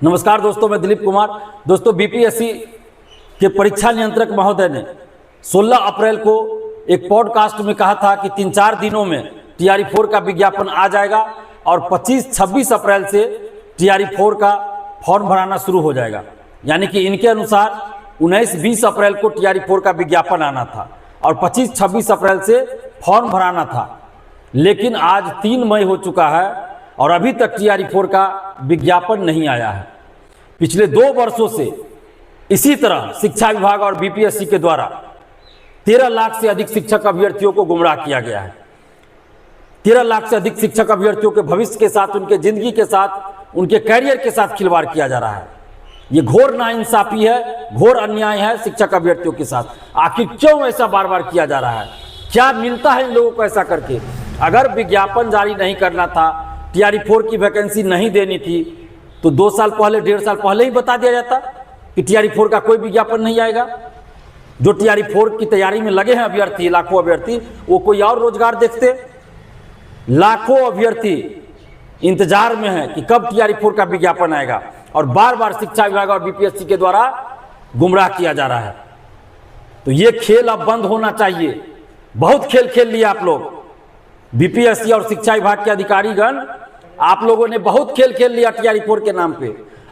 नमस्कार दोस्तों, मैं दिलीप कुमार। दोस्तों, बीपीएससी के परीक्षा नियंत्रक महोदय ने 16 अप्रैल को एक पॉडकास्ट में कहा था कि 3-4 दिनों में टीआरई 4 का विज्ञापन आ जाएगा और 25-26 अप्रैल से टीआरई 4 का फॉर्म भराना शुरू हो जाएगा। यानी कि इनके अनुसार 19-20 अप्रैल को टीआरई 4 का विज्ञापन आना था और 25-26 अप्रैल से फॉर्म भराना था। लेकिन आज 3 मई हो चुका है और अभी तक टीआरई 4 का विज्ञापन नहीं आया है। पिछले 2 वर्षों से इसी तरह शिक्षा विभाग और बीपीएससी के द्वारा 13 लाख से अधिक शिक्षक अभ्यर्थियों को गुमराह किया गया है। 13 लाख से अधिक शिक्षक अभ्यर्थियों के भविष्य के साथ, उनके जिंदगी के साथ, उनके कैरियर के साथ खिलवाड़ किया जा रहा है। ये घोर नाइंसाफी है, घोर अन्याय है शिक्षक अभ्यर्थियों के साथ। आखिर क्यों ऐसा बार बार किया जा रहा है? क्या मिलता है इन लोगों को ऐसा करके? अगर विज्ञापन जारी नहीं करना था, टीआरई 4 की वैकेंसी नहीं देनी थी, तो 2 साल पहले, 1.5 साल पहले ही बता दिया जाता कि टीआरई 4 का कोई विज्ञापन नहीं आएगा। जो टीआरई 4 की तैयारी में लगे हैं अभ्यर्थी, लाखों अभ्यर्थी, वो कोई और रोजगार देखते। लाखों अभ्यर्थी इंतजार में हैं कि कब टीआरई 4 का विज्ञापन आएगा और बार बार शिक्षा विभाग और बीपीएससी के द्वारा गुमराह किया जा रहा है। तो ये खेल अब बंद होना चाहिए। बहुत खेल खेल लिया आप लोग, बीपीएससी और शिक्षा विभाग के अधिकारीगण, आप लोगों ने बहुत खेल खेल लिया टीआरई 4 के नाम पे।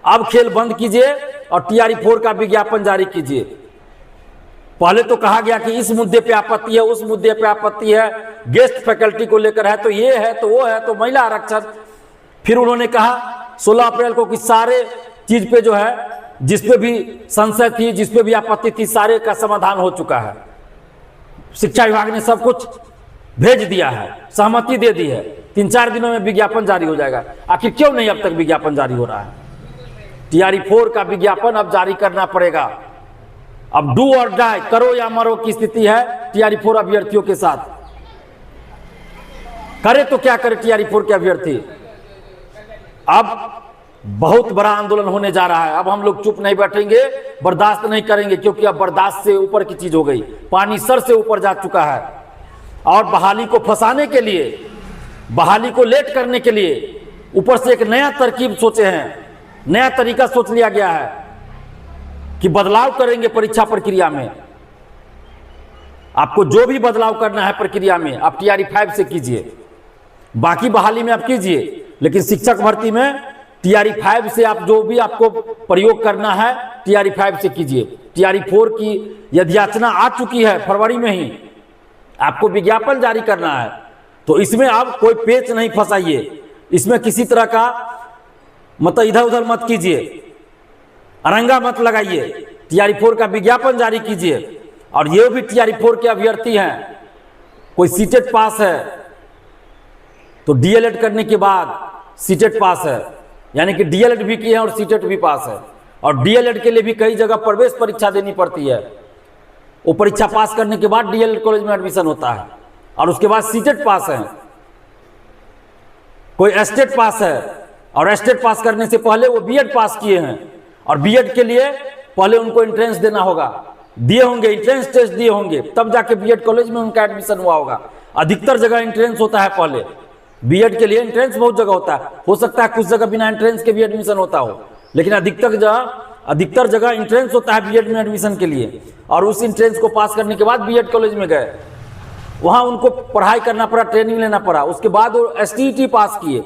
अब खेल बंद कीजिए और टीआरई 4 का विज्ञापन जारी कीजिए। पहले तो कहा गया कि इस मुद्दे पे आपत्ति है, उस मुद्दे पे आपत्ति है, गेस्ट फैकल्टी को लेकर है, तो ये है, तो वो है, तो महिला आरक्षण। फिर उन्होंने कहा 16 अप्रैल को कि सारे चीज पे जो है, जिसपे भी संशय थी, जिसपे भी आपत्ति थी, सारे का समाधान हो चुका है। शिक्षा विभाग ने सब कुछ भेज दिया है, सहमति दे दी है, 3-4 दिनों में विज्ञापन जारी हो जाएगा। आखिर क्यों नहीं अब तक विज्ञापन जारी हो रहा है? टीआरई 4 का विज्ञापन अब जारी करना पड़ेगा। अब डू और डाई, करो या मरो की स्थिति है टीआरई 4 अभ्यर्थियों के साथ। करे तो क्या करे टीआरई 4 के अभ्यर्थी? अब बहुत बड़ा आंदोलन होने जा रहा है। अब हम लोग चुप नहीं बैठेंगे, बर्दाश्त नहीं करेंगे, क्योंकि अब बर्दाश्त से ऊपर की चीज हो गई। पानी सर से ऊपर जा चुका है और बहाली को फंसाने के लिए, बहाली को लेट करने के लिए ऊपर से एक नया तरकीब सोचे हैं, नया तरीका सोच लिया गया है कि बदलाव करेंगे परीक्षा प्रक्रिया में। आपको जो भी बदलाव करना है प्रक्रिया में, आप टीआरई 5 से कीजिए, बाकी बहाली में आप कीजिए, लेकिन शिक्षक भर्ती में टीआरई 5 से आप जो भी आपको प्रयोग करना है टीआरई 5 से कीजिए। टीआरई 4 की यदि याचना आ चुकी है फरवरी में ही, आपको विज्ञापन जारी करना है, तो इसमें आप कोई पेच नहीं फंसाइए, इसमें किसी तरह का मतलब इधर उधर मत कीजिए, अरंगा मत लगाइए। टीआरई 4 का विज्ञापन जारी कीजिए। और ये भी टीआरई 4 के अभ्यर्थी हैं, कोई सीटेट पास है तो डीएलएड करने के बाद सीटेट पास है, यानी कि डीएलएड भी किए हैं और सीटेट भी पास है। और डीएलएड के लिए भी कई जगह प्रवेश परीक्षा देनी पड़ती है। वो परीक्षा पास करने के बाद डीएलएड कॉलेज में एडमिशन होता है और उसके बाद सीटेट पास है। कोई एस्टेट पास है और एस्टेट पास करने से पहले वो बीएड पास किए हैं और बीएड के लिए पहले उनको एंट्रेंस देना होगा, दिए होंगे, एंट्रेंस टेस्ट दिए होंगे, तब जाके बीएड कॉलेज में उनका एडमिशन हुआ होगा। अधिकतर जगह एंट्रेंस होता है पहले, बीएड के लिए एंट्रेंस बहुत जगह होता है। हो सकता है कुछ जगह बिना एंट्रेंस के भी एडमिशन होता हो, लेकिन अधिकतर जगह एंट्रेंस होता है बीएड में एडमिशन के लिए। और उस एंट्रेंस को पास करने के बाद बीएड कॉलेज में गए, वहां उनको पढ़ाई करना पड़ा, ट्रेनिंग लेना पड़ा, उसके बाद वो एसटीईटी पास किए।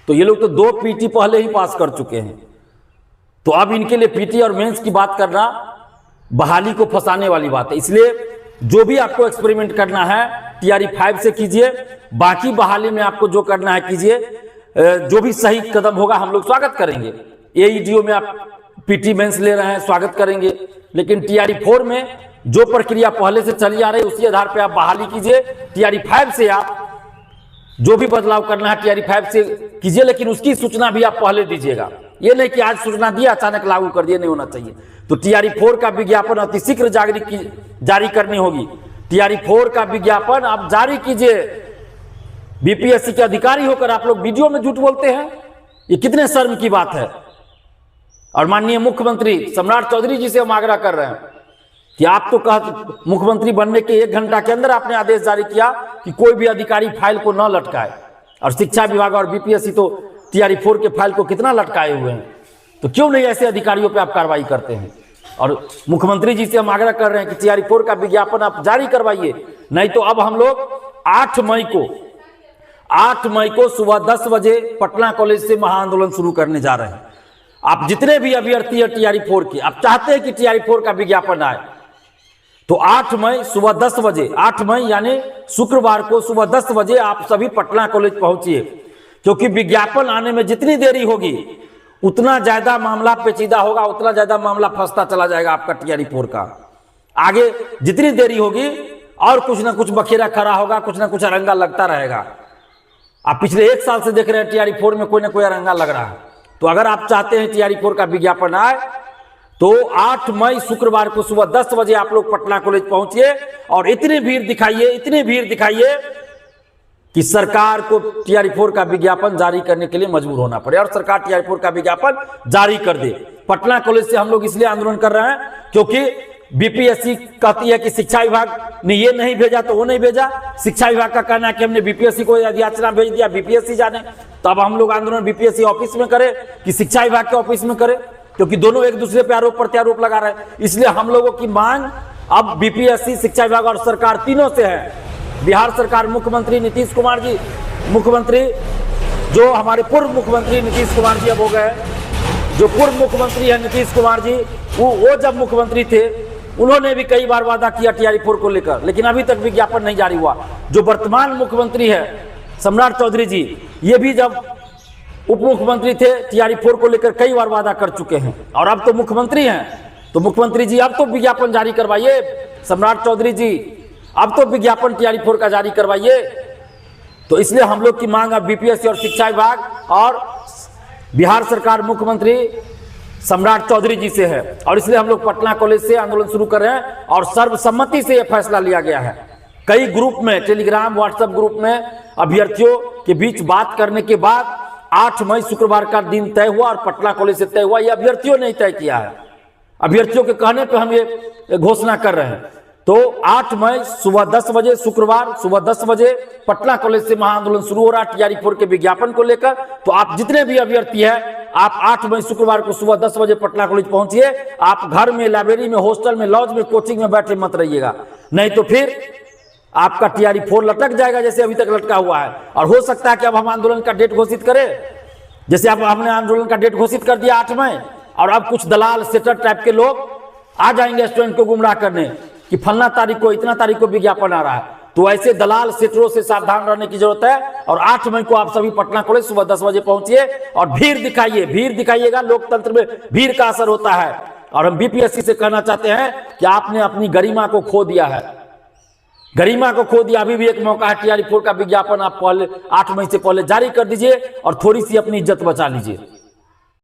तो ये लोग तो 2 पीटी पहले ही पास कर चुके हैं। तो अब इनके लिए पीटी और मेंस की बात करना बहाली को फंसाने वाली बात है। इसलिए जो भी आपको एक्सपेरिमेंट करना है टीआरई 5 से कीजिए, बाकी बहाली में आपको जो करना है कीजिए। जो भी सही कदम होगा हम लोग स्वागत करेंगे। एईडीओ में आप पीटी मेंस ले रहे हैं, स्वागत करेंगे, लेकिन टीआरई 4 में जो प्रक्रिया पहले से चली आ रही है उसी आधार पर आप बहाली कीजिए। टीआरई 5 से आप जो भी बदलाव करना है टीआरई 5 से कीजिए, लेकिन उसकी सूचना भी आप पहले दीजिएगा। ये नहीं कि आज सूचना दिया अचानक लागू कर दिए, नहीं होना चाहिए। तो टीआरई 4 का विज्ञापन अतिशीघ्र जारी करनी होगी। टीआरई 4 का विज्ञापन आप जारी कीजिए। बीपीएससी के अधिकारी होकर आप लोग वीडियो में झूठ बोलते हैं, ये कितने शर्म की बात है। और माननीय मुख्यमंत्री सम्राट चौधरी जी से हम आग्रह कर रहे हैं कि आप तो मुख्यमंत्री बनने के 1 घंटा के अंदर आपने आदेश जारी किया कि कोई भी अधिकारी फाइल को न लटकाए, और शिक्षा विभाग और बीपीएससी तो टीआरई 4 के फाइल को कितना लटकाए हुए हैं। तो क्यों नहीं ऐसे अधिकारियों पे आप कार्रवाई करते हैं? और मुख्यमंत्री जी से हम आग्रह कर रहे हैं कि TRE 4 का विज्ञापन आप जारी करवाइए, नहीं तो अब हम लोग 8 मई को सुबह 10 बजे पटना कॉलेज से महाआंदोलन शुरू करने जा रहे हैं। आप जितने भी अभ्यर्थी है TRE 4 के, आप चाहते हैं कि TRE 4 का विज्ञापन आए, तो 8 मई सुबह 10 बजे, 8 मई यानी शुक्रवार को सुबह 10 बजे आप सभी पटना कॉलेज पहुंचिए, क्योंकि विज्ञापन आने में जितनी देरी होगी उतना ज्यादा मामला पेचीदा होगा, उतना ज्यादा मामला फंसता चला जाएगा आपका TRE 4 का। आगे जितनी देरी होगी और कुछ ना कुछ बखेरा खड़ा होगा, कुछ ना कुछ अरंगा लगता रहेगा। आप पिछले 1 साल से देख रहे हैं TRE 4 में कोई ना कोई अरंगा लग रहा है। तो अगर आप चाहते हैं TRE 4 का विज्ञापन आए तो 8 मई शुक्रवार को सुबह 10 बजे आप लोग पटना कॉलेज पहुंचिए और इतनी भीड़ दिखाइए कि सरकार को TRE 4 का विज्ञापन जारी करने के लिए मजबूर होना पड़े और सरकार TRE 4 का विज्ञापन जारी कर दे। पटना कॉलेज से हम लोग इसलिए आंदोलन कर रहे हैं क्योंकि BPSC कहती है कि शिक्षा विभाग ने ये नहीं भेजा तो वो नहीं भेजा। शिक्षा विभाग का कहना है कि हमने BPSC को याचना भेज दिया, BPSC जाने। तो अब हम लोग आंदोलन BPSC ऑफिस में करें कि शिक्षा विभाग के ऑफिस में करें, क्योंकि दोनों एक दूसरे पे आरोप प्रत्यारोप लगा रहे हैं। इसलिए हम लोगों की मांग अब BPSC, शिक्षा विभाग और सरकार तीनों से है। बिहार सरकार, मुख्यमंत्री नीतीश कुमार जी, मुख्यमंत्री जो हमारे पूर्व मुख्यमंत्री नीतीश कुमार जी अब हो गए, जो पूर्व मुख्यमंत्री है नीतीश कुमार जी, वो जब मुख्यमंत्री थे उन्होंने भी कई बार वादा किया TRE 4 को लेकर, लेकिन अभी तक विज्ञापन नहीं जारी हुआ। जो वर्तमान मुख्यमंत्री है सम्राट चौधरी जी, ये भी जब उप मुख्यमंत्री थे TRE 4 को लेकर कई बार वादा कर चुके हैं और अब तो मुख्यमंत्री हैं। तो मुख्यमंत्री जी अब तो विज्ञापन जारी करवाइए, सम्राट चौधरी जी अब तो विज्ञापन TRE 4 का जारी करवाइए। तो इसलिए हम लोग की मांग अब BPSC और शिक्षा विभाग और बिहार सरकार, मुख्यमंत्री सम्राट चौधरी जी से है और इसलिए हम लोग पटना कॉलेज से आंदोलन शुरू कर रहे हैं और सर्वसम्मति से यह फैसला लिया गया है। कई ग्रुप में, टेलीग्राम, व्हाट्सएप ग्रुप में अभ्यर्थियों के बीच बात करने के बाद 8 मई शुक्रवार का दिन तय हुआ और पटना कॉलेज से तय हुआ। यह अभ्यर्थियों ने तय किया है, अभ्यर्थियों के कहने पर हम ये घोषणा कर रहे हैं। तो 8 मई सुबह 10 बजे, शुक्रवार सुबह 10 बजे पटना कॉलेज से महाआंदोलन शुरू हो रहा है TRE 4 के विज्ञापन को लेकर। तो आप जितने भी अभ्यर्थी हैं, आप 8 मई शुक्रवार को सुबह 10 बजे पटना कॉलेज पहुंचिए। आप घर में, लाइब्रेरी में, हॉस्टल में, लॉज में, कोचिंग में बैठे मत रहिएगा, नहीं तो फिर आपका TRE 4 लटक जाएगा जैसे अभी तक लटका हुआ है। और हो सकता है कि अब हम आंदोलन का डेट घोषित करें, जैसे अब हमने आंदोलन का डेट घोषित कर दिया 8 मई, और अब कुछ दलाल सेटर टाइप के लोग आ जाएंगे स्टूडेंट को गुमराह करने कि फलना तारीख को, इतना तारीख को विज्ञापन आ रहा है। तो ऐसे दलाल सेटरों से सावधान रहने की जरूरत है। और 8 मई को आप सभी पटना कॉलेज सुबह 10 बजे पहुंचिए और भीड़ दिखाइएगा। लोकतंत्र में भीड़ का असर होता है। और हम BPSC से कहना चाहते हैं कि आपने अपनी गरिमा को खो दिया है, गरिमा को खो दिया। अभी भी एक मौका है, TRE 4 का विज्ञापन आप पहले 8 मई से पहले जारी कर दीजिए और थोड़ी सी अपनी इज्जत बचा लीजिए।